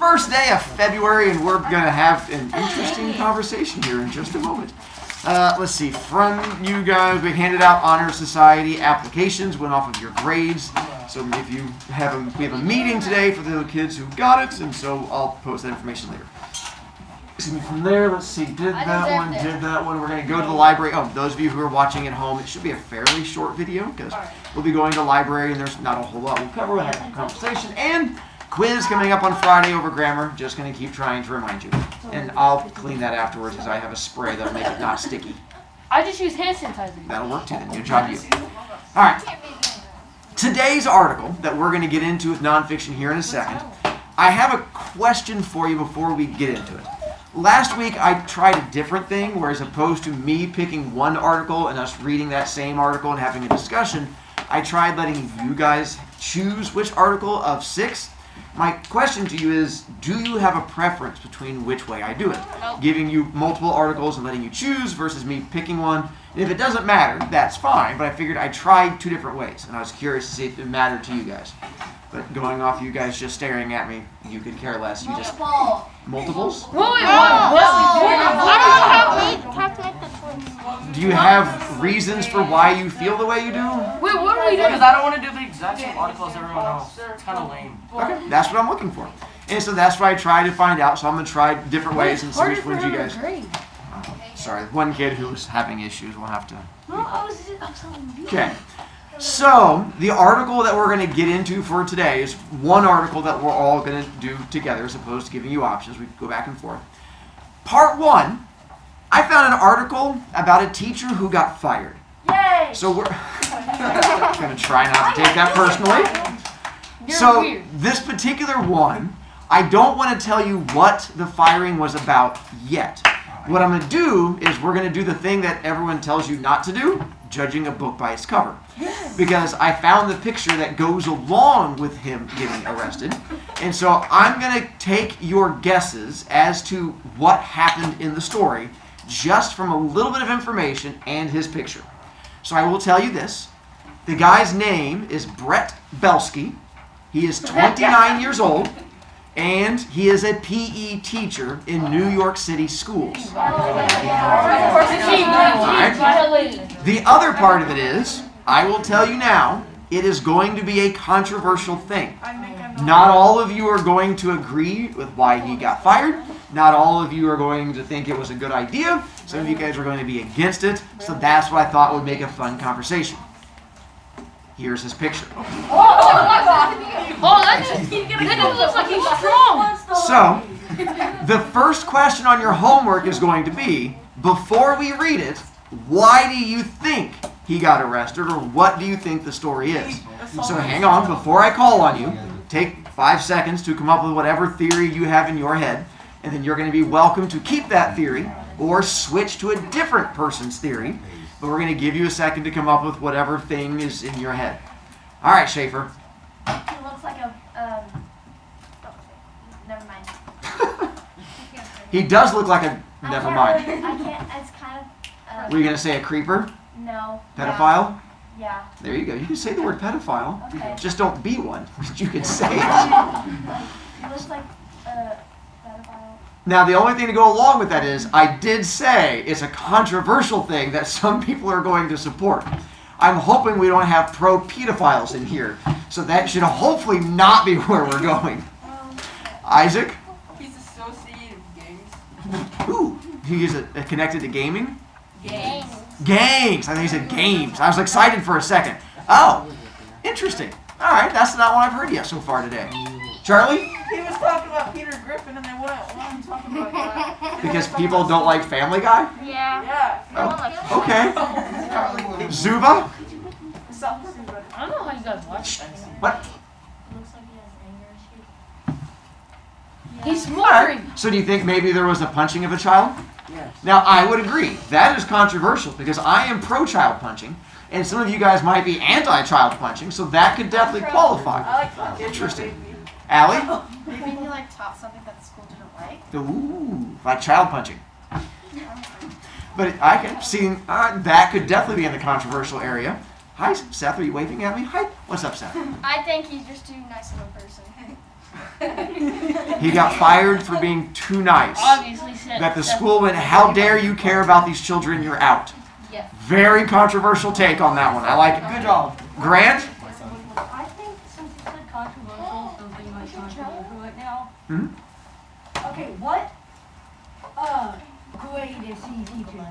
First day of February, and we're going to have an interesting conversation here in just a moment. Let's see, from you guys, we handed out Honor Society applications, went off of your grades. So if you have we have a meeting today for the kids who got it, and so I'll post that information later. From there, let's see, did that one. We're going to go to the library. Oh, those of you who are watching at home, it should be a fairly short video because we'll be going to the library and there's not a whole lot we'll cover. We'll have a conversation and quiz coming up on Friday over grammar. Just going to keep trying to remind you. And I'll clean that afterwards because I have a spray that'll make it not sticky. I just use hand sanitizer. That'll work too then. Good job, you. All right. Today's article that we're going to get into with nonfiction here in a second, I have a question for you before we get into it. Last week, I tried a different thing, where as opposed to me picking one article and us reading that same article and having a discussion, I tried letting you guys choose which article of 6. My question to you is, do you have a preference between which way I do it? Giving you multiple articles and letting you choose versus me picking one. And if it doesn't matter, that's fine, but I figured I tried 2 different ways, and I was curious to see if it mattered to you guys. But going off you guys just staring at me, you could care less. You just... Multiples? Wait, what? Do you have reasons for why you feel the way you do? Wait, what are we doing? Because I don't want to do the exact same article as everyone else. It's kind of lame. Okay, that's what I'm looking for. And so that's what I try to find out. So I'm going to try different ways and see which ones you guys... Sorry, one kid who was having issues will have to... Okay. So, the article that we're going to get into for today is one article that we're all going to do together as opposed to giving you options. We go back and forth. Part 1, I found an article about a teacher who got fired. Yay! So we're going to try not to take that personally. So, this particular one, I don't want to tell you what the firing was about yet. What I'm going to do is we're going to do the thing that everyone tells you not to do, judging a book by its cover. Because I found the picture that goes along with him getting arrested. And so I'm going to take your guesses as to what happened in the story just from a little bit of information and his picture. So I will tell you this. The guy's name is Brett Belsky. He is 29 years old. And he is a PE teacher in New York City schools. Right. The other part of it is, I will tell you now, it is going to be a controversial thing. Not all of you are going to agree with why he got fired. Not all of you are going to think it was a good idea. Some of you guys are going to be against it. So that's what I thought would make a fun conversation. Here's his picture. That looks like he's strong. So, the first question on your homework is going to be, before we read it, why do you think he got arrested, or what do you think the story is? So hang on, before I call on you, take 5 seconds to come up with whatever theory you have in your head, and then you're going to be welcome to keep that theory, or switch to a different person's theory. But we're going to give you a second to come up with whatever thing is in your head. All right, Schaefer. He looks like a, never mind. He does look like a, never mind. I can't, it's kind of, Were you going to say a creeper? No. Pedophile? Yeah. There you go. You can say the word pedophile. Okay. Just don't be one. You can say it. He looks like a pedophile. Now, the only thing to go along with that is, I did say it's a controversial thing that some people are going to support. I'm hoping we don't have pro-pedophiles in here. So that should hopefully not be where we're going. Isaac? He's associated with gangs. Ooh, he is connected to gaming? Gangs. Gangs. I think he said games. I was excited for a second. Oh, interesting. All right, that's not one I've heard yet so far today. Charlie? He was talking about Peter Griffin and they wouldn't want to talk about that. Because people don't like Family Guy? Yeah. Yeah. Oh, okay. Zuba? I don't know how you guys watch that. What? Looks like he has anger issues. He's smoldering. So do you think maybe there was a punching of a child? Yes. Now, I would agree. That is controversial because I am pro-child punching, and some of you guys might be anti-child punching, so that could definitely qualify. I like punching. Interesting. Allie? Maybe he taught something that the school didn't like. Ooh, like child punching. But I can see that could definitely be in the controversial area. Hi, Seth. Are you waving at me? Hi. What's up, Seth? I think he's just too nice of a person. He got fired for being too nice. Obviously said That the school went, how dare you care about these children, you're out. Yeah. Very controversial take on that one. I like it. Good job. Grant? I think since you said controversial, something like controversial right now. Hmm? Okay, what grade is he teaching?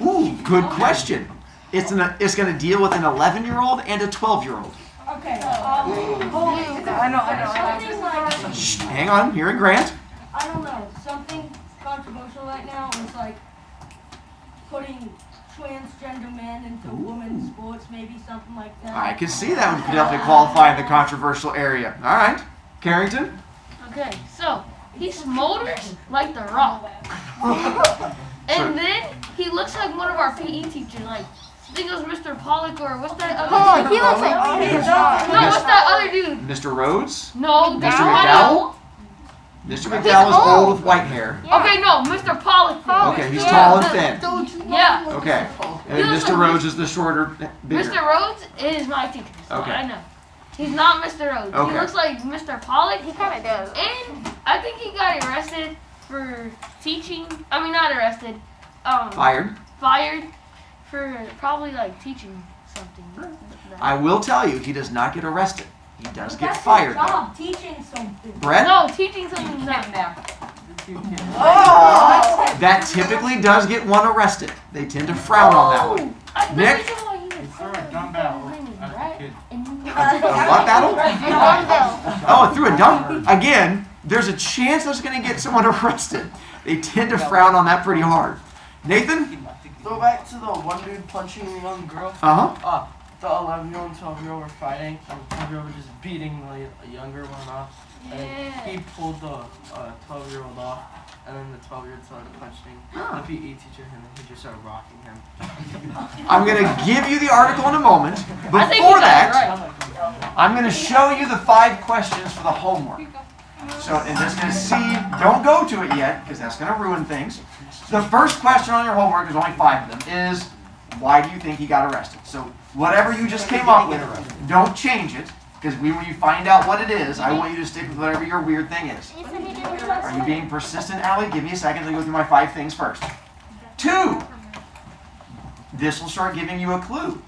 Ooh, good question. It's going to deal with an 11-year-old and a 12-year-old. Okay, I know. something like, Shh, hang on, hearing Grant. I don't know, something controversial right now is like putting transgender men into women's sports, maybe something like that. I can see that would definitely qualify in the controversial area. All right, Carrington? Okay, so he smolders like the Rock. And then he looks like one of our PE teachers, like I think it was Mr. Pollock or what's that other dude? He looks like No, what's that other dude? Mr. Rhodes? No, Mr. there's McDowell? Mr. McDowell is old with white hair. Okay, no, Mr. Pollock. Okay, he's tall and thin. Yeah. Okay. And then Mr. Rhodes is the shorter, bigger. Mr. Rhodes is my teacher, so Okay. I know. He's not Mr. Rhodes. Okay. He looks like Mr. Pollock. He kind of does. And I think he got arrested for teaching. I mean, not arrested. Fired. Fired for probably like teaching something. I will tell you, he does not get arrested. He does get That's fired. his job, teaching something. Brett? No, teaching something. That typically does get one arrested. They tend to frown on that one. Nick? He threw a dumbbell at the kid. A what battle? Oh, through a dump. Again, there's a chance that's going to get someone arrested. They tend to frown on that pretty hard. Nathan? Go back to the one dude punching the young girl. Uh-huh. The 11-year-old and 12-year-old were fighting, and the 12-year-old was just beating the younger one off. And he pulled the 12-year-old off, and then the 12-year-old started punching the PE teacher, and then he just started rocking him. I'm going to give you the article in a moment. I think Before you got it that, right. I'm going to show you the 5 questions for the homework. So, and just going to see, don't go to it yet, because that's going to ruin things. The first question on your homework, there's only 5 of them, is why do you think he got arrested? So, whatever you just came up with, don't change it, because when you find out what it is, I want you to stick with whatever your weird thing is. Are you being persistent, Allie? Give me a second to go through my 5 things first. 2, this will start giving you a clue.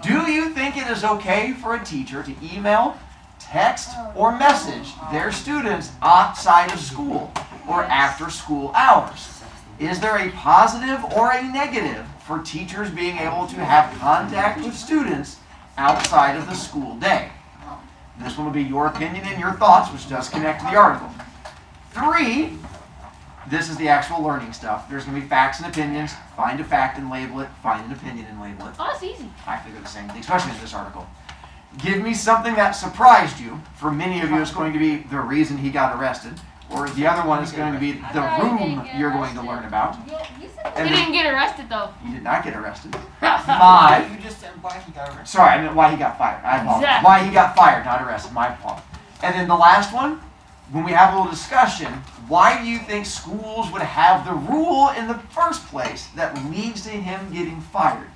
Do you think it is okay for a teacher to email, text, or message their students outside of school or after school hours? Is there a positive or a negative for teachers being able to have contact with students outside of the school day? This one will be your opinion and your thoughts, which does connect to the article. 3, this is the actual learning stuff. There's going to be facts and opinions. Find a fact and label it. Find an opinion and label it. Oh, that's easy. I think they're the same thing, especially in this article. Give me something that surprised you. For many of you, it's going to be the reason he got arrested. Or the other one is going to be the room you're going to learn about. And He didn't get arrested though. he did not get arrested. 5. You just said why he got arrested. Sorry, I meant why he got fired. I apologize. Exactly. Why he got fired, not arrested. My fault. And then the last one, when we have a little discussion, why do you think schools would have the rule in the first place that leads to him getting fired?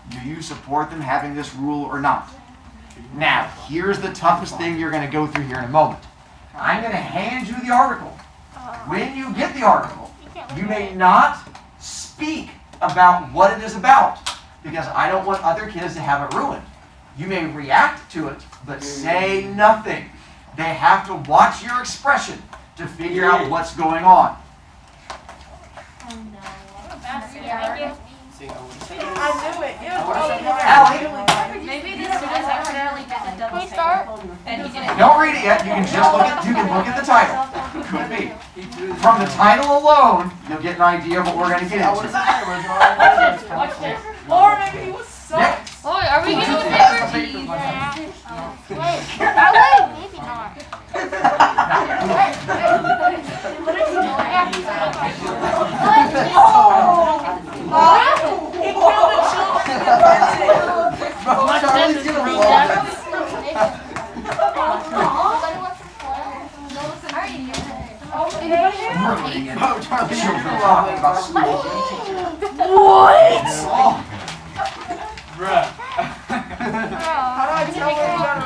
Do you support them having this rule or not? Now, here's the toughest thing you're going to go through here in a moment. I'm going to hand you the article. When you get the article, you may not speak about what it is about, because I don't want other kids to have it ruined. You may react to it, but say nothing. They have to watch your expression to figure out what's going on. I knew it. It was Allie, Maybe the students accidentally did the double staple. And he didn't. don't read it yet. You can just look at the title. Could be. From the title alone, you'll get an idea of what we're going to get into. Watch this. Or maybe he was so. Nick? Oh, are we getting papers? Maybe not. He killed the children and burnt it. Watch this. Children talking about school. What? Oh. Bruh. How do I tell him?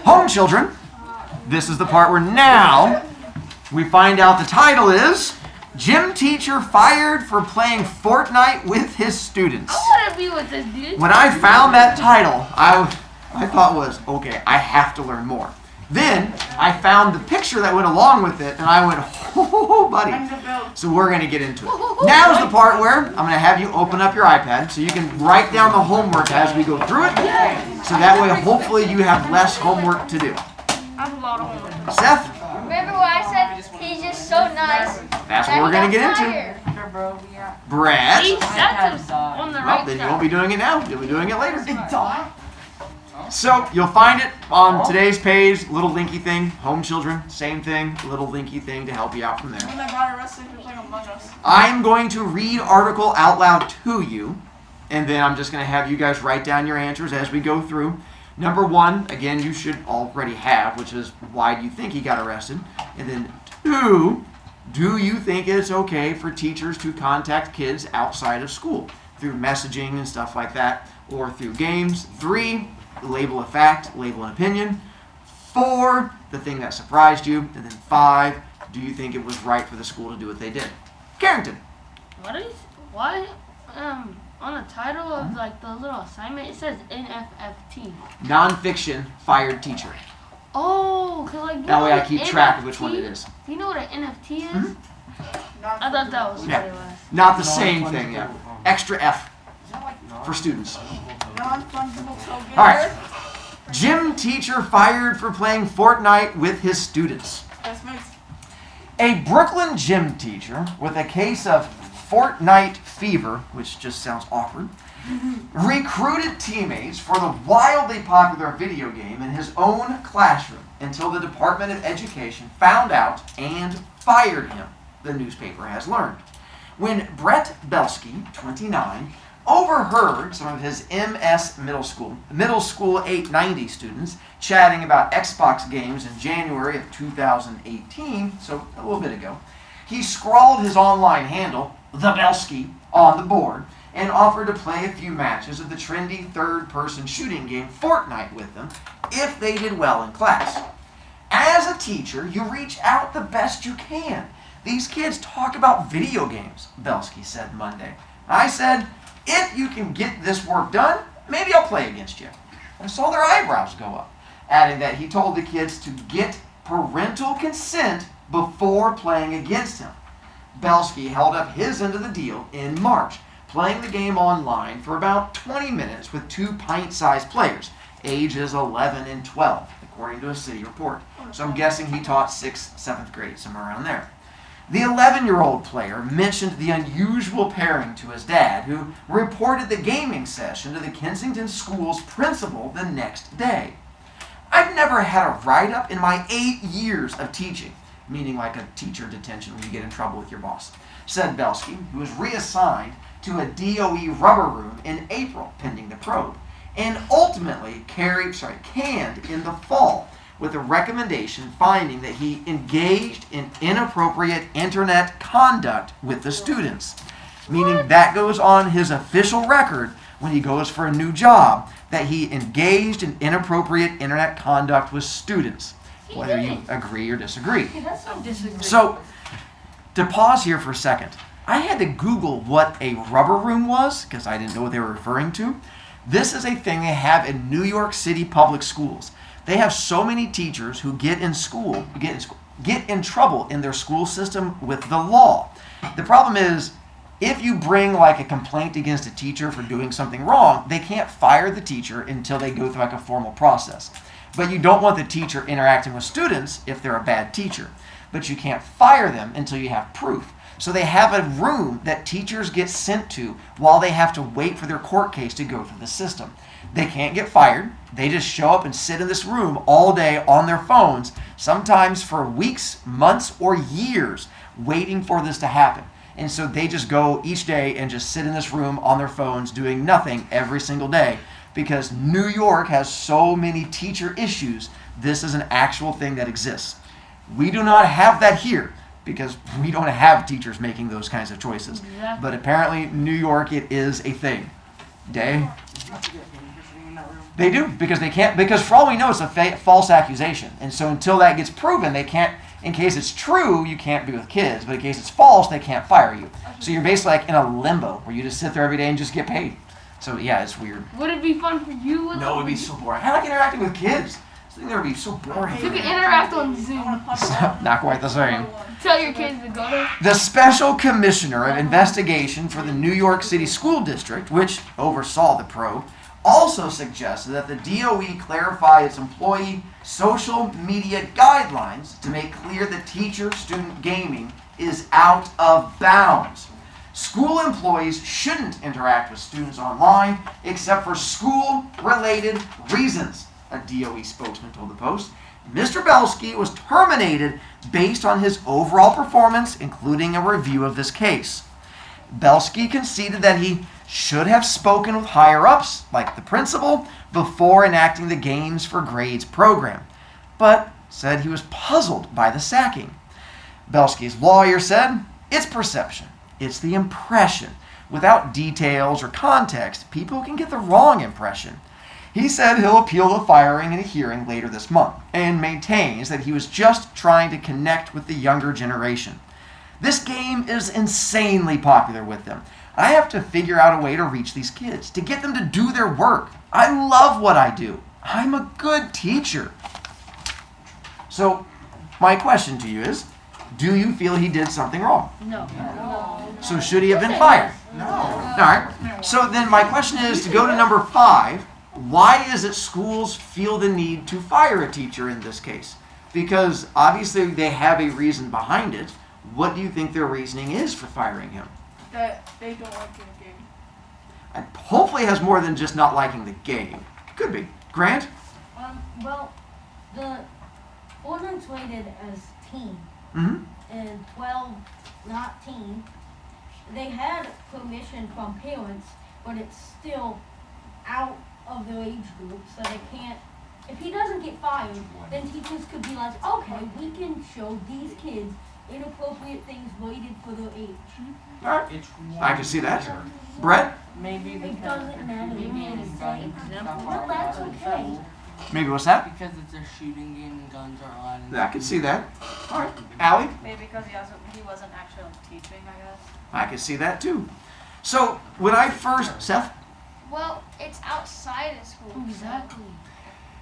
Home children, this is the part where now we find out the title is Gym Teacher Fired for Playing Fortnite with His Students. I want to be with this dude. When I found that title, I thought was, okay, I have to learn more. Then I found the picture that went along with it, and I went, oh, buddy. So we're going to get into it. Now's the part where I'm going to have you open up your iPad so you can write down the homework as we go through it. So that way, hopefully, you have less homework to do. I have a lot of homework. Seth? Remember what I said? He's just so nice. That's what we're going to get into. Brad? See, that's on the Well, right then you side. won't be doing it now. You'll be doing it later. So you'll find it on today's page, little linky thing, home children, same thing, little linky thing to help you out from there. When I got arrested for playing Among Us. I'm going to read article out loud to you, and then I'm just going to have you guys write down your answers as we go through. Number 1, again, you should already have, which is why do you think he got arrested? And then 2, do you think it's okay for teachers to contact kids outside of school through messaging and stuff like that, or through games? 3, label a fact, label an opinion. 4, the thing that surprised you. And then 5, do you think it was right for the school to do what they did? Carrington. Why on the title of like the little assignment it says NFFT? Nonfiction fired teacher. Oh, cause like you That know way I what keep NFT track of which one it is. You know what an NFT is? I thought that was what Yeah. it was. Not the same thing, yeah. Extra F for students. Non-fungible token. All right. Gym teacher fired for playing Fortnite with his students. That's nice. A Brooklyn gym teacher with a case of Fortnite fever, which just sounds awkward, recruited teammates for the wildly popular video game in his own classroom until the Department of Education found out and fired him, the newspaper has learned. When Brett Belsky, 29, overheard some of his MS middle school 890 students chatting about Xbox games in January of 2018, so a little bit ago, he scrawled his online handle, the Belsky, on the board and offered to play a few matches of the trendy third-person shooting game Fortnite with them if they did well in class. As a teacher, you reach out the best you can. These kids talk about video games, Belsky said Monday. I said, if you can get this work done, maybe I'll play against you. I saw their eyebrows go up, adding that he told the kids to get parental consent before playing against him. Belsky held up his end of the deal in March, playing the game online for about 20 minutes with 2 pint-sized players, ages 11 and 12, according to a city report. So I'm guessing he taught 6th, 7th grade, somewhere around there. The 11-year-old player mentioned the unusual pairing to his dad, who reported the gaming session to the Kensington school's principal the next day. I've never had a write-up in my 8 years of teaching, meaning like a teacher detention when you get in trouble with your boss, said Belsky, who was reassigned to a DOE rubber room in April, pending the probe, and ultimately canned in the fall, with a recommendation finding that he engaged in inappropriate internet conduct with the students, meaning that goes on his official record when he goes for a new job, that he engaged in inappropriate internet conduct with students, whether you agree or disagree. So, to pause here for a second, I had to Google what a rubber room was, because I didn't know what they were referring to. This is a thing they have in New York City public schools. They have so many teachers who get in trouble in their school system with the law. The problem is, if you bring like a complaint against a teacher for doing something wrong, they can't fire the teacher until they go through like a formal process. But you don't want the teacher interacting with students if they're a bad teacher. But you can't fire them until you have proof. So they have a room that teachers get sent to while they have to wait for their court case to go through the system. They can't get fired. They just show up and sit in this room all day on their phones, sometimes for weeks, months, or years, waiting for this to happen. And so they just go each day and just sit in this room on their phones doing nothing every single day. Because New York has so many teacher issues, this is an actual thing that exists. We do not have that here because we don't have teachers making those kinds of choices. Exactly. But apparently, New York, it is a thing. Day? You're sitting in that room. They do, because they can't, because for all we know, it's a false accusation. And so until that gets proven, they can't, in case it's true, you can't be with kids, but in case it's false, they can't fire you. So you're basically like in a limbo where you just sit there every day and just get paid. So yeah, it's weird. Would it be fun for you? No, it would be so boring. I like interacting with kids. I think that would be so boring. You can interact on Zoom. Not quite the same. Tell your kids to go there. The Special Commissioner of Investigation for the New York City School District, which oversaw the probe, also suggested that the DOE clarify its employee social media guidelines to make clear that teacher-student gaming is out of bounds. School employees shouldn't interact with students online except for school-related reasons, a DOE spokesman told the Post. Mr. Belsky was terminated based on his overall performance, including a review of this case. Belsky conceded that he should have spoken with higher-ups, like the principal, before enacting the Games for Grades program, but said he was puzzled by the sacking. Belsky's lawyer said, "It's perception. It's the impression. Without details or context, people can get the wrong impression." He said he'll appeal the firing in a hearing later this month, and maintains that he was just trying to connect with the younger generation. This game is insanely popular with them. I have to figure out a way to reach these kids, to get them to do their work. I love what I do. I'm a good teacher. So, my question to you is, do you feel he did something wrong? No. So should he have been fired? No. All right. So then my question is, to go to number 5, why is it schools feel the need to fire a teacher in this case? Because obviously they have a reason behind it. What do you think their reasoning is for firing him? That they don't like the game. And hopefully it has more than just not liking the game. Could be. Grant? Well, the ordinance rated as teen Mm-hmm. and 12 not teen. They had permission from parents, but it's still out of their age group, so they can't. If he doesn't get fired, then teachers could be like, okay, we can show these kids inappropriate things rated for their age. All right. It's I can see that. Brett? Maybe It because doesn't matter. maybe It's it's safe. guns. Well, that's okay. Maybe what's that? Because it's a shooting game and guns are allowed. in I can the see that. All right. Allie? Maybe because he wasn't actually teaching, I guess. I can see that too. So when I first, Seth? Well, it's outside of school. Exactly.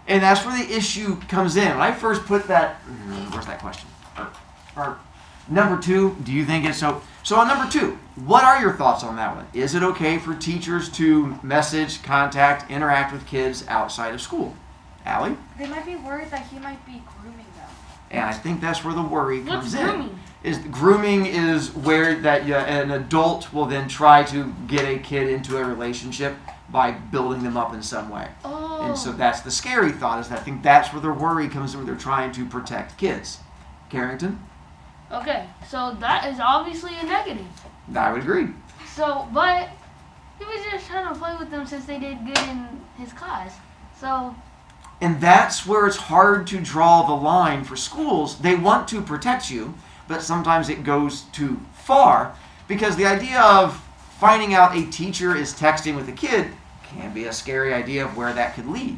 And that's where the issue comes in. When I first put that, where's that question? Or number 2, do you think it's so? So on number 2, what are your thoughts on that one? Is it okay for teachers to message, contact, interact with kids outside of school? Allie? They might be worried that he might be grooming them. And I think that's where the worry What's comes in. grooming? Grooming is where that an adult will then try to get a kid into a relationship by building them up in some way. Oh. And so that's the scary thought, is that I think that's where the worry comes in, where they're trying to protect kids. Carrington? Okay, so that is obviously a negative. I would agree. So, but he was just trying to play with them since they did good in his class. So, And that's where it's hard to draw the line for schools. They want to protect you, but sometimes it goes too far, because the idea of finding out a teacher is texting with a kid can be a scary idea of where that could lead.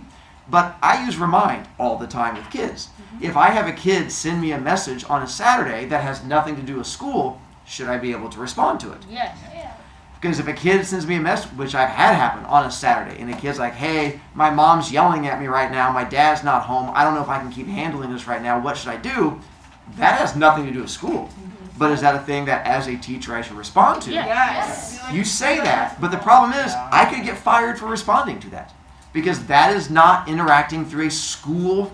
But I use Remind all the time with kids. If I have a kid send me a message on a Saturday that has nothing to do with school, should I be able to respond to it? yes. Because if a kid sends me a message, which I've had happen on a Saturday, and the kid's like, hey, my mom's yelling at me right now, my dad's not home, I don't know if I can keep handling this right now, what should I do? That has nothing to do with school. But is that a thing that as a teacher I should respond to? Yeah. Yes. You say that, but the problem is I could get fired for responding to that. Because that is not interacting through a school,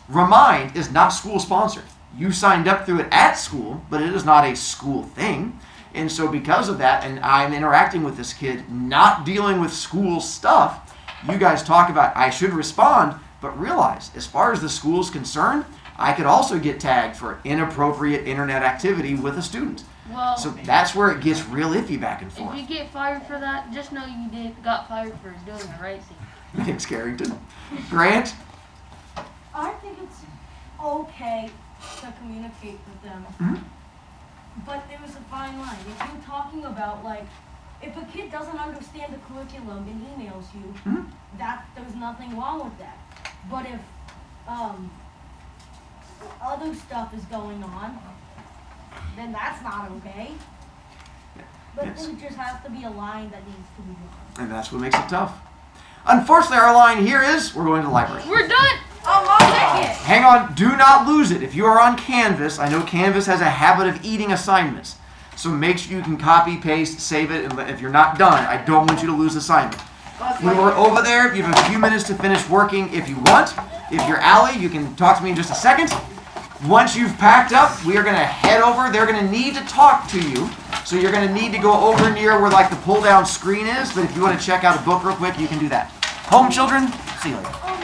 Remind is not school sponsored. You signed up through it at school, but it is not a school thing. And so because of that, and I'm interacting with this kid, not dealing with school stuff, you guys talk about I should respond, but realize, as far as the school's concerned, I could also get tagged for inappropriate internet activity with a student. Well, So that's where it gets real iffy back and if forth. you get fired for that, just know you got fired for doing the right thing. Thanks, Carrington. Grant? I think it's okay to communicate with them, Mhm. but there is a fine line. If you're talking about like if a kid doesn't understand the curriculum and emails you, Mhm. there's nothing wrong with that. But if other stuff is going on, then that's not okay. But Yes. there just has to be a line that needs to be drawn. And that's what makes it tough. Unfortunately, our line here is we're going to the library. We're done. Oh, I'll take it. Hang on, do not lose it. If you are on Canvas, I know Canvas has a habit of eating assignments. So make sure you can copy, paste, save it, and if you're not done, I don't want you to lose the assignment. When we're over there, you have a few minutes to finish working if you want. If you're Allie, you can talk to me in just a second. Once you've packed up, we are going to head over. They're going to need to talk to you. So you're going to need to go over near where like the pull down screen is. But if you want to check out a book real quick, you can do that. Home children, see you later.